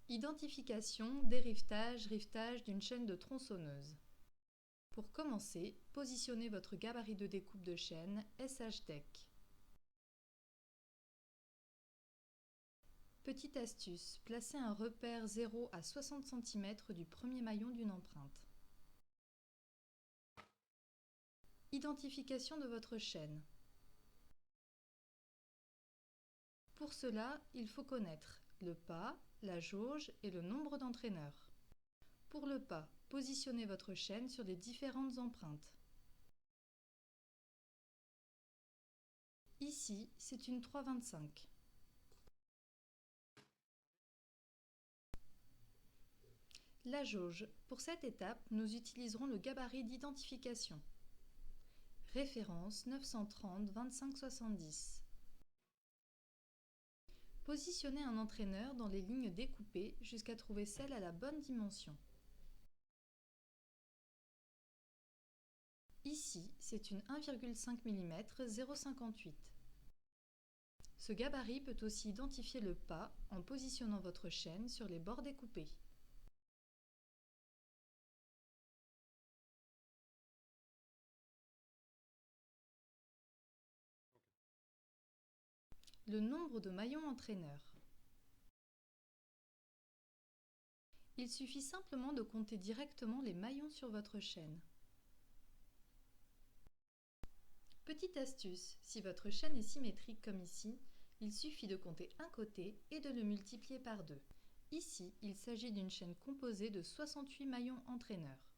Identification, dérivetage, rivetage d'une chaîne de tronçonneuse. Pour commencer, positionnez votre gabarit de découpe de chaîne SH-DEC. Petite astuce, placez un repère 0 à 60 cm du premier maillon d'une empreinte. Identification de votre chaîne. Pour cela, il faut connaître le pas, la jauge et le nombre d'entraîneurs. Pour le pas, positionnez votre chaîne sur les différentes empreintes. Ici, c'est une 3,25. La jauge. Pour cette étape, nous utiliserons le gabarit d'identification. Référence 930 25 70. Positionnez un entraîneur dans les lignes découpées jusqu'à trouver celle à la bonne dimension. Ici, c'est une 1,5 mm 0,58. Ce gabarit peut aussi identifier le pas en positionnant votre chaîne sur les bords découpés. Le nombre de maillons entraîneurs. Il suffit simplement de compter directement les maillons sur votre chaîne. Petite astuce, si votre chaîne est symétrique comme ici, il suffit de compter un côté et de le multiplier par 2. Ici, il s'agit d'une chaîne composée de 68 maillons entraîneurs.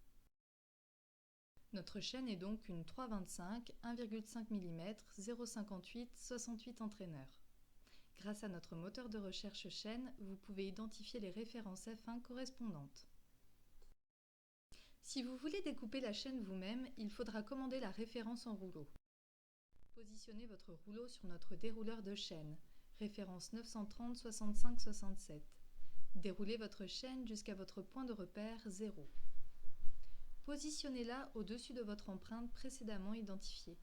Notre chaîne est donc une 3,25, 1,5 mm, 0,58, 68 entraîneurs. Grâce à notre moteur de recherche chaîne, vous pouvez identifier les références F1 correspondantes. Si vous voulez découper la chaîne vous-même, il faudra commander la référence en rouleau. Positionnez votre rouleau sur notre dérouleur de chaîne, référence 930 65 67. Déroulez votre chaîne jusqu'à votre point de repère 0. Positionnez-la au-dessus de votre empreinte précédemment identifiée.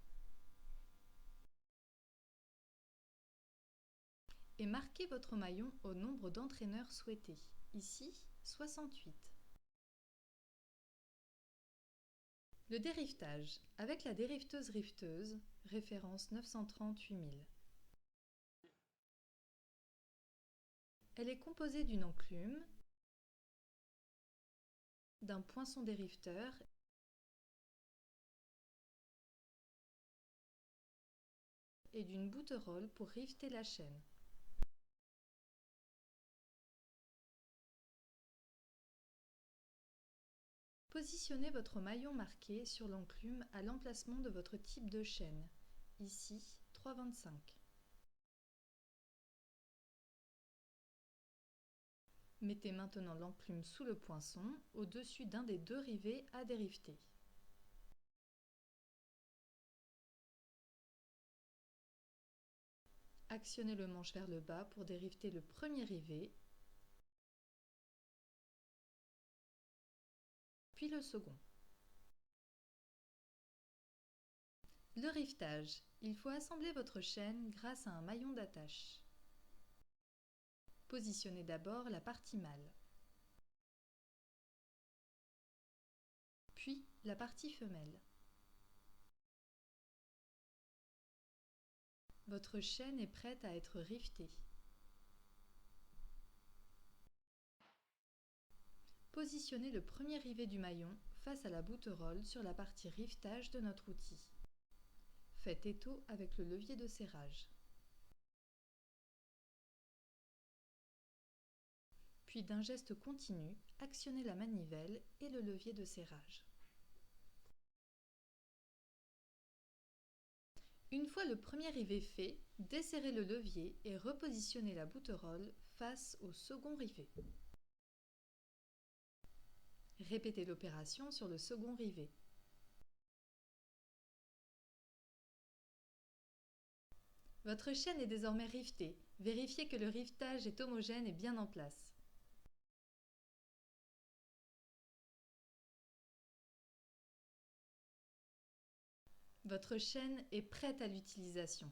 Et marquez votre maillon au nombre d'entraîneurs souhaités, ici 68. Le dérivetage, avec la dériveteuse-riveteuse, référence 930 8000. Elle est composée d'une enclume, d'un poinçon dériveteur et d'une bouterolle pour riveter la chaîne. Positionnez votre maillon marqué sur l'enclume à l'emplacement de votre type de chaîne, ici 3,25. Mettez maintenant l'enclume sous le poinçon, au-dessus d'un des deux rivets à dériveter. Actionnez le manche vers le bas pour dériveter le premier rivet, puis le second. Le rivetage. Il faut assembler votre chaîne grâce à un maillon d'attache. Positionnez d'abord la partie mâle, puis la partie femelle. Votre chaîne est prête à être rivetée. Positionnez le premier rivet du maillon face à la bouterolle sur la partie rivetage de notre outil. Faites étau avec le levier de serrage. Puis d'un geste continu, actionnez la manivelle et le levier de serrage. Une fois le premier rivet fait, desserrez le levier et repositionnez la bouterolle face au second rivet. Répétez l'opération sur le second rivet. Votre chaîne est désormais rivetée. Vérifiez que le rivetage est homogène et bien en place. Votre chaîne est prête à l'utilisation.